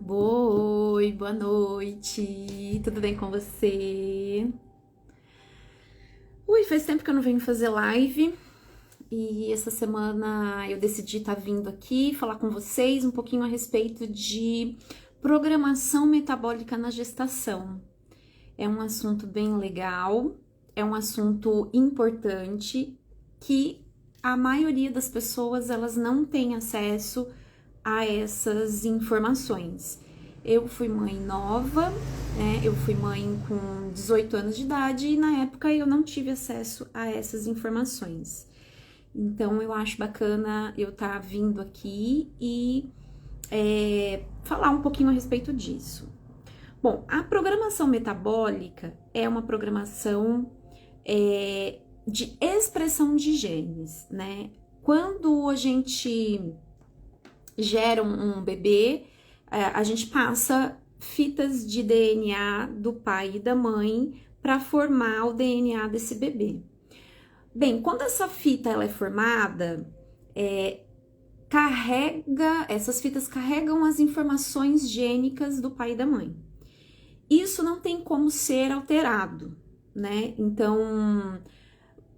Oi, boa noite, tudo bem com você? Faz tempo que eu não venho fazer live e essa semana eu decidi estar vindo aqui falar com vocês um pouquinho a respeito de programação metabólica na gestação. É um assunto bem legal, é um assunto importante que a maioria das pessoas elas não tem acesso a essas informações. Eu fui mãe nova, né? Eu fui mãe com 18 anos de idade e na época eu não tive acesso a essas informações. Então eu acho bacana eu estar vindo aqui e falar um pouquinho a respeito disso. Bom, a programação metabólica é uma programação de expressão de genes, né? Quando a gente gera um bebê, a gente passa fitas de DNA do pai e da mãe para formar o DNA desse bebê. Bem, quando essa fita ela é formada, essas fitas carregam as informações gênicas do pai e da mãe. Isso não tem como ser alterado, né? Então,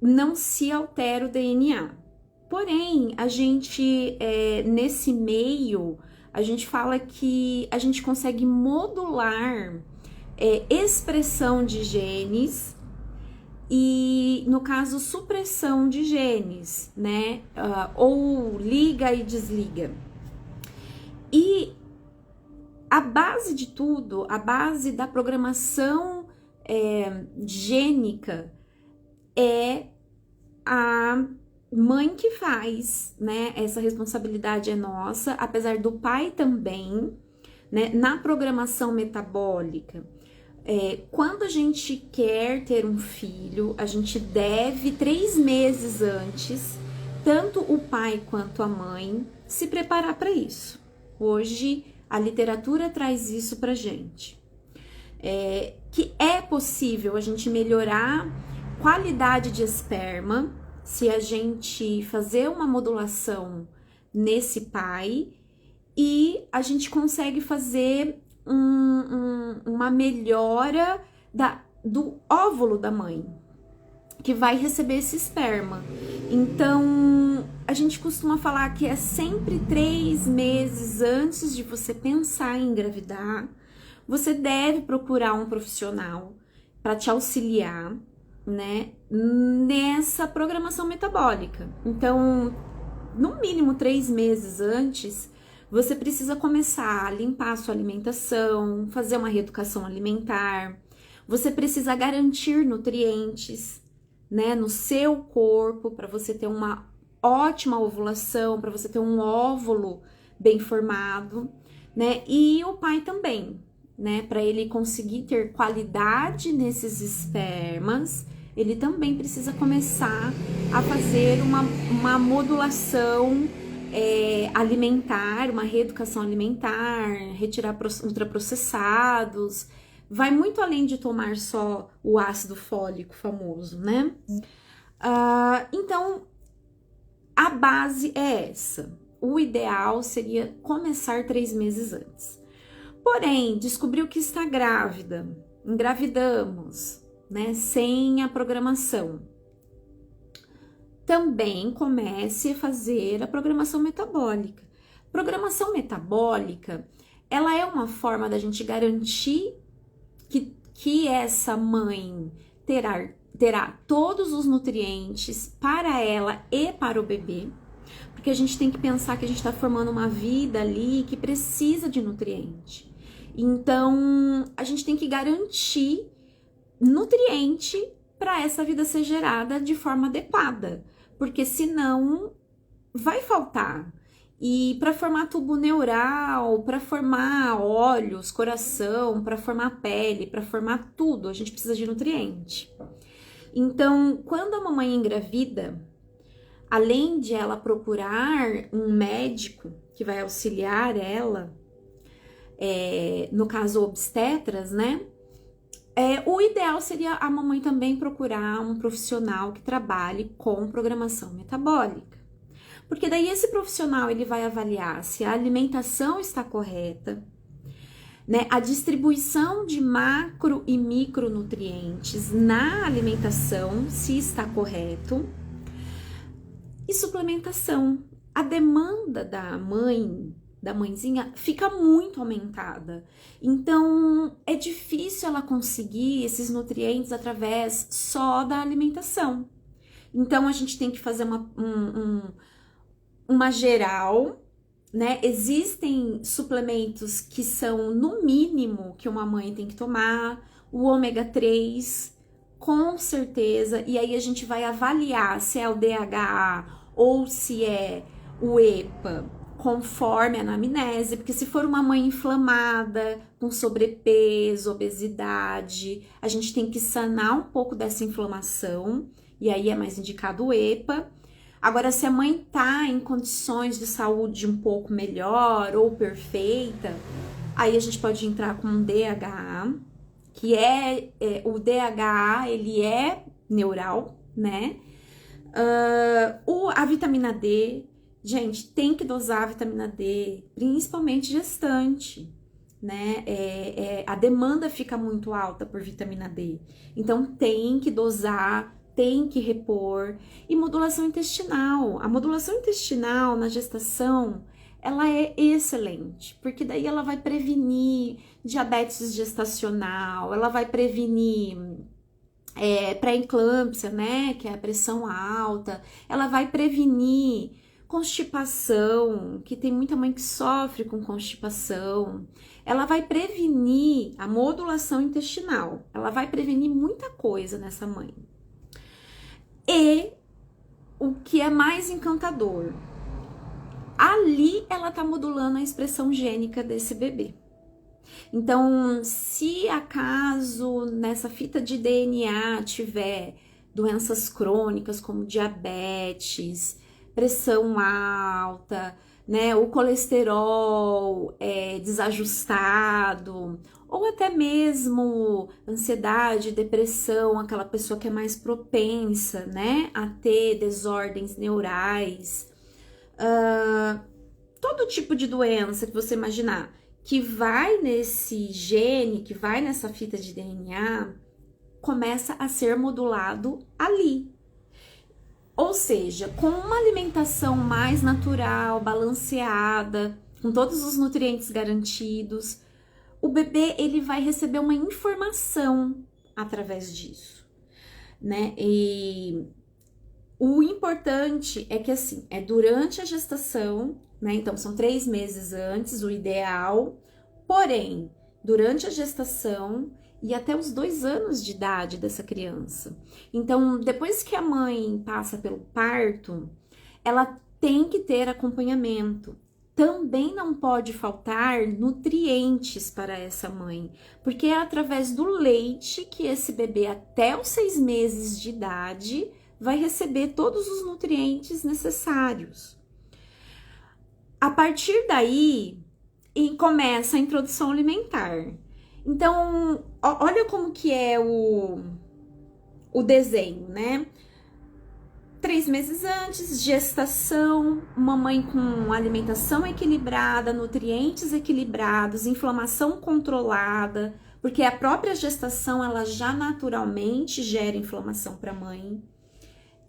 não se altera o DNA. Porém, a gente, nesse meio, a gente fala que a gente consegue modular expressão de genes e, no caso, supressão de genes, né? Ou liga e desliga. E a base de tudo, a base da programação gênica é a mãe que faz, né? Essa responsabilidade é nossa, apesar do pai também, né? Na programação metabólica, quando a gente quer ter um filho, a gente deve 3 meses antes, tanto o pai quanto a mãe, se preparar para isso. Hoje, a literatura traz isso pra gente. Que é possível a gente melhorar qualidade de esperma se a gente fazer uma modulação nesse pai e a gente consegue fazer uma melhora do óvulo da mãe, que vai receber esse esperma. Então, a gente costuma falar que é sempre 3 meses antes de você pensar em engravidar, você deve procurar um profissional para te auxiliar, né, nessa programação metabólica. Então, no mínimo 3 meses antes, você precisa começar a limpar a sua alimentação, fazer uma reeducação alimentar, você precisa garantir nutrientes, né, no seu corpo para você ter uma ótima ovulação, para você ter um óvulo bem formado, né, e o pai também, né, para ele conseguir ter qualidade nesses espermas, ele também precisa começar a fazer uma modulação alimentar, uma reeducação alimentar, retirar ultraprocessados, vai muito além de tomar só o ácido fólico famoso, né? Então, a base é essa. O ideal seria começar 3 meses antes. Porém, descobriu que está grávida, engravidamos, né, sem a programação. Também comece a fazer a programação metabólica. Programação metabólica, ela é uma forma da gente garantir que essa mãe terá todos os nutrientes para ela e para o bebê, porque a gente tem que pensar que a gente está formando uma vida ali que precisa de nutriente. Então, a gente tem que garantir nutriente para essa vida ser gerada de forma adequada, porque senão vai faltar. E para formar tubo neural, para formar olhos, coração, para formar pele, para formar tudo, a gente precisa de nutriente. Então, quando a mamãe engravida, além de ela procurar um médico que vai auxiliar ela, no caso obstetras, né? O ideal seria a mamãe também procurar um profissional que trabalhe com programação metabólica. Porque daí esse profissional ele vai avaliar se a alimentação está correta, né? A distribuição de macro e micronutrientes na alimentação, se está correto. E suplementação. A demanda da mãezinha, fica muito aumentada. Então, é difícil ela conseguir esses nutrientes através só da alimentação. Então, a gente tem que fazer uma geral, né? Existem suplementos que são no mínimo que uma mãe tem que tomar, o ômega 3, com certeza, e aí a gente vai avaliar se é o DHA ou se é o EPA, conforme a anamnese, porque se for uma mãe inflamada, com sobrepeso, obesidade, a gente tem que sanar um pouco dessa inflamação, e aí é mais indicado o EPA. Agora, se a mãe tá em condições de saúde um pouco melhor ou perfeita, aí a gente pode entrar com um DHA, que o DHA, ele é neural, né? A vitamina D, gente, tem que dosar a vitamina D, principalmente gestante, né? A demanda fica muito alta por vitamina D, então tem que dosar, tem que repor. E modulação intestinal, a modulação intestinal na gestação, ela é excelente, porque daí ela vai prevenir diabetes gestacional, ela vai prevenir pré-eclâmpsia, né, que é a pressão alta, ela vai prevenir constipação, que tem muita mãe que sofre com constipação, ela vai prevenir a modulação intestinal, ela vai prevenir muita coisa nessa mãe. E o que é mais encantador, ali ela tá modulando a expressão gênica desse bebê. Então, se acaso nessa fita de DNA tiver doenças crônicas como diabetes, pressão alta, né, o colesterol desajustado, ou até mesmo ansiedade, depressão, aquela pessoa que é mais propensa, né, a ter desordens neurais, todo tipo de doença que você imaginar, que vai nesse gene, que vai nessa fita de DNA, começa a ser modulado ali. Ou seja, com uma alimentação mais natural, balanceada, com todos os nutrientes garantidos, o bebê ele vai receber uma informação através disso, né? E o importante é que assim, é durante a gestação, né? Então são 3 meses antes, o ideal, porém, durante a gestação e até os 2 anos de idade dessa criança. Então, depois que a mãe passa pelo parto, ela tem que ter acompanhamento. Também não pode faltar nutrientes para essa mãe, porque é através do leite que esse bebê, até os 6 meses de idade, vai receber todos os nutrientes necessários. A partir daí, começa a introdução alimentar. Então, olha como que é o desenho, né? 3 meses antes, gestação, mamãe com alimentação equilibrada, nutrientes equilibrados, inflamação controlada, porque a própria gestação, ela já naturalmente gera inflamação para a mãe.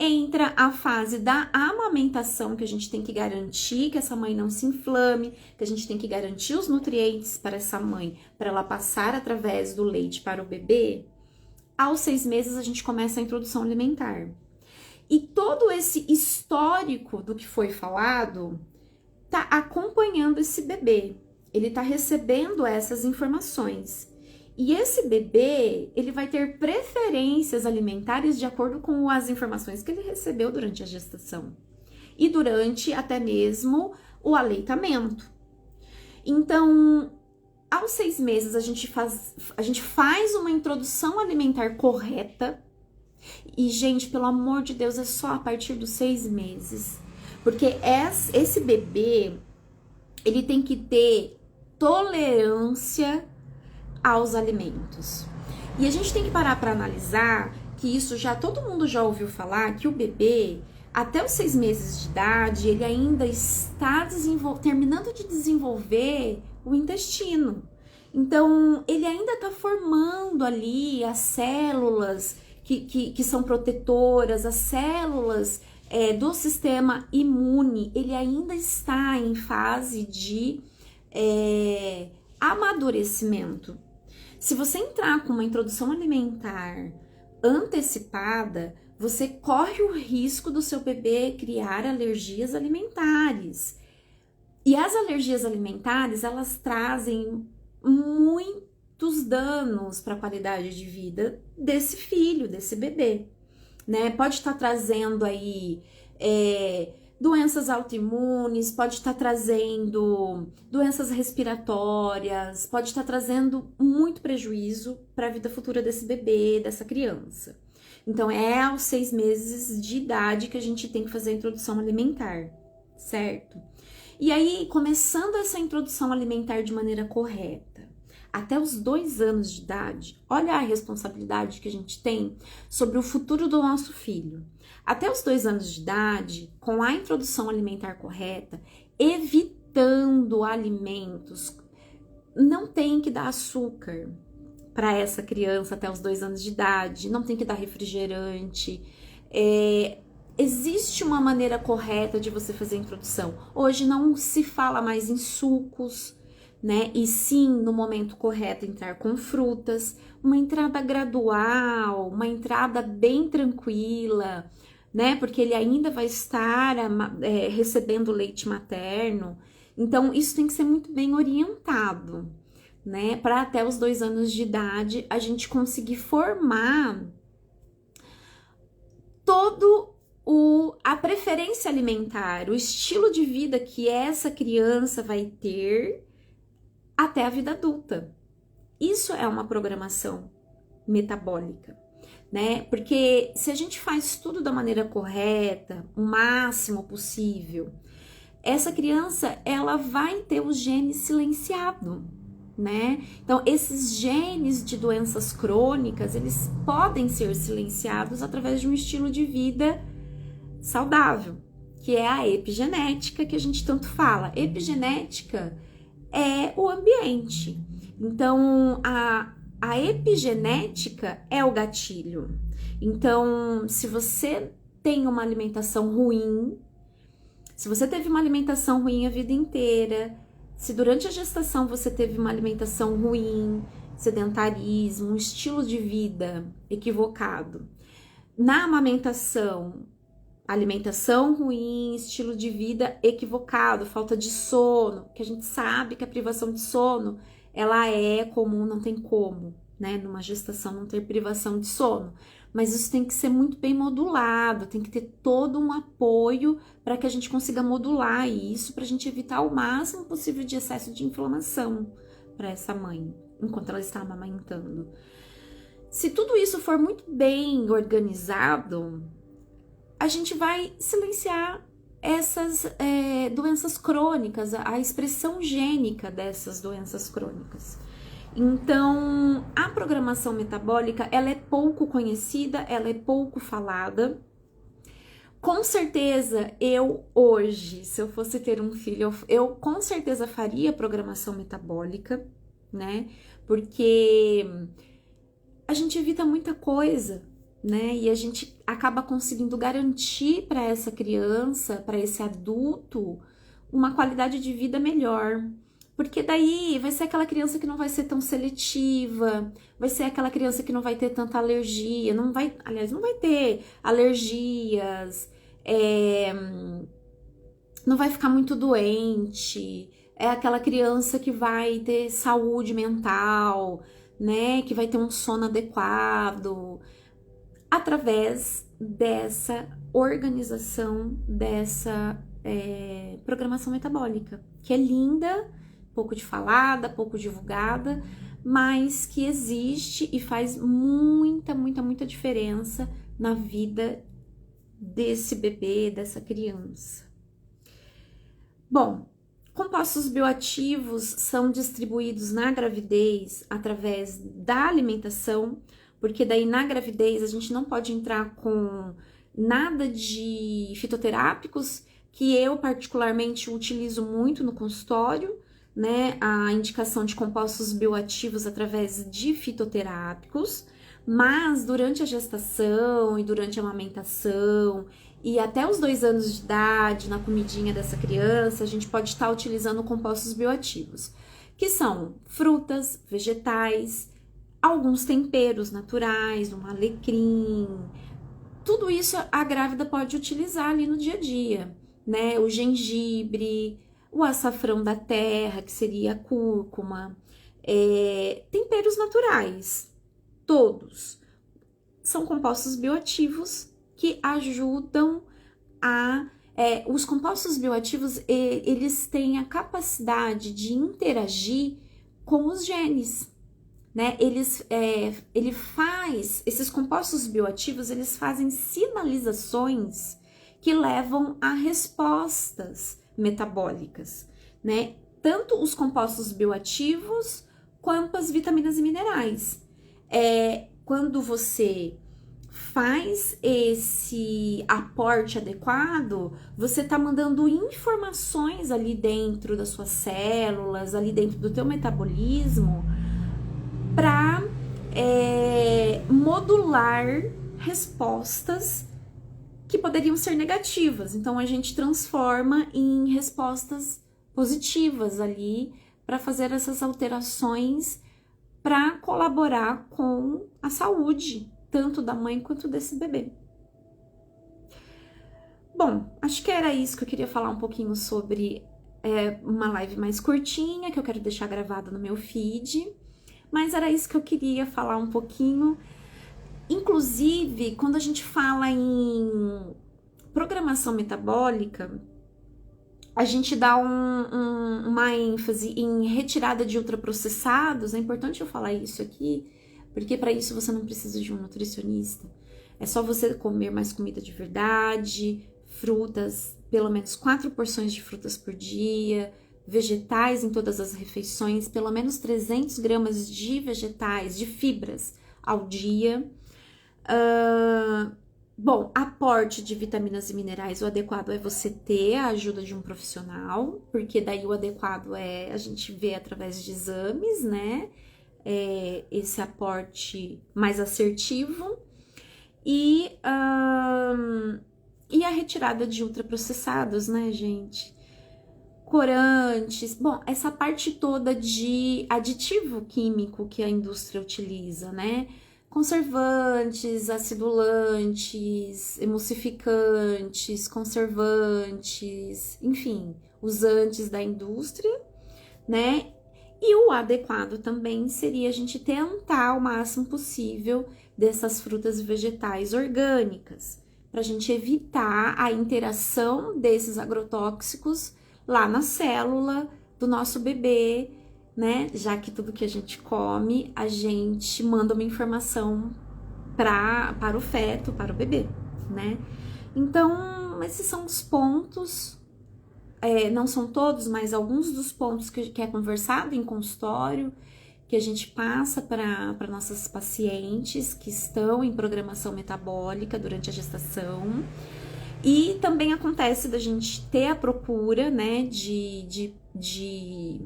Entra a fase da amamentação, que a gente tem que garantir que essa mãe não se inflame, que a gente tem que garantir os nutrientes para essa mãe, para ela passar através do leite para o bebê. Aos 6 meses a gente começa a introdução alimentar. E todo esse histórico do que foi falado tá acompanhando esse bebê. Ele tá recebendo essas informações. E esse bebê, ele vai ter preferências alimentares de acordo com as informações que ele recebeu durante a gestação. E durante até mesmo o aleitamento. Então, aos 6 meses, a gente faz uma introdução alimentar correta. E, gente, pelo amor de Deus, é só a partir dos 6 meses. Porque esse bebê, ele tem que ter tolerância aos alimentos. E a gente tem que parar para analisar que isso todo mundo já ouviu falar, que o bebê, até os 6 meses de idade, ele ainda está terminando de desenvolver o intestino. Então, ele ainda está formando ali as células que são protetoras, as células do sistema imune, ele ainda está em fase de amadurecimento. Se você entrar com uma introdução alimentar antecipada, você corre o risco do seu bebê criar alergias alimentares. E as alergias alimentares, elas trazem muitos danos para a qualidade de vida desse filho, desse bebê, né? Pode estar trazendo aí doenças autoimunes, pode estar trazendo doenças respiratórias, pode estar trazendo muito prejuízo para a vida futura desse bebê, dessa criança. Então, é aos 6 meses de idade que a gente tem que fazer a introdução alimentar, certo? E aí, começando essa introdução alimentar de maneira correta, até os 2 anos de idade, olha a responsabilidade que a gente tem sobre o futuro do nosso filho. Até os 2 anos de idade, com a introdução alimentar correta, evitando alimentos, não tem que dar açúcar para essa criança até os 2 anos de idade, não tem que dar refrigerante. Existe uma maneira correta de você fazer a introdução. Hoje não se fala mais em sucos, né? E sim, no momento correto, entrar com frutas, uma entrada gradual, uma entrada bem tranquila, né? Porque ele ainda vai estar recebendo leite materno. Então, isso tem que ser muito bem orientado, né? Para até os 2 anos de idade a gente conseguir formar a preferência alimentar, o estilo de vida que essa criança vai ter até a vida adulta. Isso é uma programação metabólica, né? Porque se a gente faz tudo da maneira correta, o máximo possível, essa criança, ela vai ter o gene silenciado, né? Então, esses genes de doenças crônicas, eles podem ser silenciados através de um estilo de vida saudável, que é a epigenética que a gente tanto fala. Epigenética é o ambiente. Então, a epigenética é o gatilho. Então, se você tem uma alimentação ruim, se você teve uma alimentação ruim a vida inteira, se durante a gestação você teve uma alimentação ruim, sedentarismo, um estilo de vida equivocado, na amamentação, alimentação ruim, estilo de vida equivocado, falta de sono, que a gente sabe que a privação de sono, ela é comum, não tem como, né? Numa gestação não ter privação de sono. Mas isso tem que ser muito bem modulado, tem que ter todo um apoio para que a gente consiga modular isso, para a gente evitar o máximo possível de excesso de inflamação para essa mãe, enquanto ela está amamentando. Se tudo isso for muito bem organizado, a gente vai silenciar essas doenças crônicas, a expressão gênica dessas doenças crônicas. Então, a programação metabólica, ela é pouco conhecida, ela é pouco falada. Com certeza, eu hoje, se eu fosse ter um filho, eu com certeza faria programação metabólica, né? Porque a gente evita muita coisa, né? E a gente acaba conseguindo garantir para essa criança, para esse adulto, uma qualidade de vida melhor. Porque daí vai ser aquela criança que não vai ser tão seletiva, vai ser aquela criança que não vai ter tanta alergia, não vai ter alergias, não vai ficar muito doente, é aquela criança que vai ter saúde mental, né? Que vai ter um sono adequado, através dessa organização, dessa programação metabólica, que é linda, pouco de falada, pouco divulgada, mas que existe e faz muita, muita, muita diferença na vida desse bebê, dessa criança. Bom, compostos bioativos são distribuídos na gravidez através da alimentação, porque daí na gravidez a gente não pode entrar com nada de fitoterápicos, que eu particularmente utilizo muito no consultório, né, a indicação de compostos bioativos através de fitoterápicos, mas durante a gestação e durante a amamentação e até os 2 anos de idade, na comidinha dessa criança, a gente pode estar utilizando compostos bioativos, que são frutas, vegetais, alguns temperos naturais, um alecrim. Tudo isso a grávida pode utilizar ali no dia a dia, né? O gengibre, o açafrão da terra, que seria a cúrcuma, temperos naturais, todos. São compostos bioativos que ajudam os compostos bioativos, eles têm a capacidade de interagir com os genes, né? Esses compostos bioativos, eles fazem sinalizações que levam a respostas metabólicas, né? Tanto os compostos bioativos quanto as vitaminas e minerais. Quando você faz esse aporte adequado, você tá mandando informações ali dentro das suas células, ali dentro do teu metabolismo, para modular respostas que poderiam ser negativas. Então a gente transforma em respostas positivas ali para fazer essas alterações para colaborar com a saúde, tanto da mãe quanto desse bebê. Bom, acho que era isso que eu queria falar um pouquinho sobre uma live mais curtinha, que eu quero deixar gravada no meu feed, mas era isso que eu queria falar um pouquinho. Inclusive, quando a gente fala em programação metabólica, a gente dá uma ênfase em retirada de ultraprocessados. É importante eu falar isso aqui, porque para isso você não precisa de um nutricionista. É só você comer mais comida de verdade, frutas, pelo menos 4 porções de frutas por dia, vegetais em todas as refeições, pelo menos 300 gramas de vegetais, de fibras ao dia. Bom, aporte de vitaminas e minerais, o adequado é você ter a ajuda de um profissional, porque daí o adequado a gente vê através de exames, né? Esse aporte mais assertivo. E a retirada de ultraprocessados, né, gente? Corantes, bom, essa parte toda de aditivo químico que a indústria utiliza, né? Conservantes, acidulantes, emulsificantes, conservantes, enfim, usantes da indústria, né? E o adequado também seria a gente tentar o máximo possível dessas frutas e vegetais orgânicas, para a gente evitar a interação desses agrotóxicos lá na célula do nosso bebê, né? Já que tudo que a gente come, a gente manda uma informação para o feto, para o bebê, né? Então, esses são os pontos, não são todos, mas alguns dos pontos que é conversado em consultório, que a gente passa para nossas pacientes que estão em programação metabólica durante a gestação. E também acontece da gente ter a procura, né, de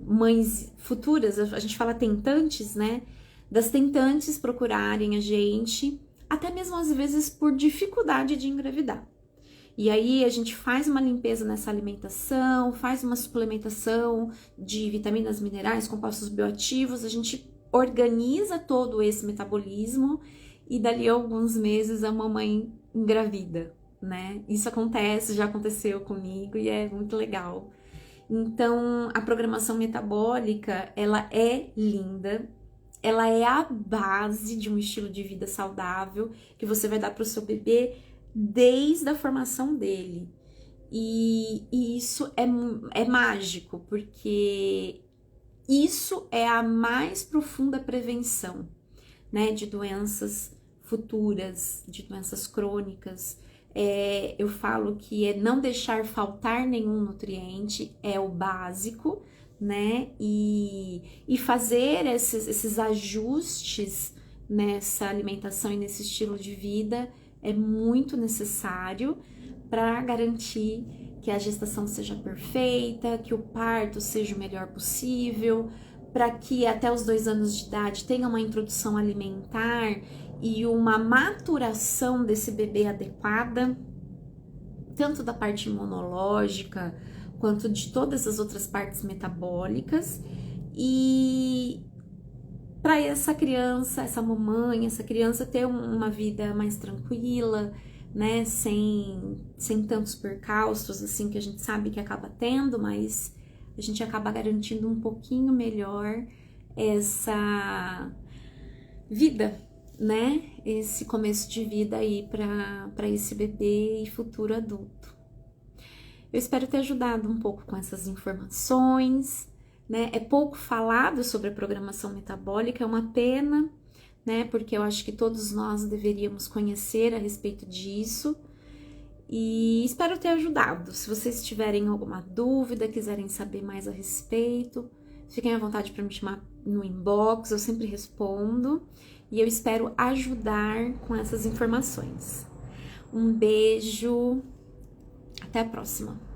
mães futuras, a gente fala tentantes, né, das tentantes procurarem a gente, até mesmo às vezes por dificuldade de engravidar. E aí a gente faz uma limpeza nessa alimentação, faz uma suplementação de vitaminas, minerais, compostos bioativos, a gente organiza todo esse metabolismo e dali a alguns meses a mamãe engravida, né? Isso acontece, já aconteceu comigo e é muito legal. Então, a programação metabólica, ela é linda, ela é a base de um estilo de vida saudável que você vai dar para o seu bebê desde a formação dele. E isso é mágico, porque isso é a mais profunda prevenção, né, de doenças futuras, de doenças crônicas. Eu falo que não deixar faltar nenhum nutriente é o básico, né? E fazer esses ajustes nessa alimentação e nesse estilo de vida é muito necessário para garantir que a gestação seja perfeita, que o parto seja o melhor possível, para que até os 2 anos de idade tenha uma introdução alimentar e uma maturação desse bebê adequada, tanto da parte imunológica quanto de todas as outras partes metabólicas, e para essa criança, essa mamãe, essa criança ter uma vida mais tranquila, né, sem tantos percalços, assim, que a gente sabe que acaba tendo, mas a gente acaba garantindo um pouquinho melhor essa vida, né, esse começo de vida aí para esse bebê e futuro adulto. Eu espero ter ajudado um pouco com essas informações, né, é pouco falado sobre a programação metabólica, é uma pena, né? Porque eu acho que todos nós deveríamos conhecer a respeito disso, e espero ter ajudado. Se vocês tiverem alguma dúvida, quiserem saber mais a respeito, fiquem à vontade para me chamar no inbox, eu sempre respondo, e eu espero ajudar com essas informações. Um beijo, até a próxima!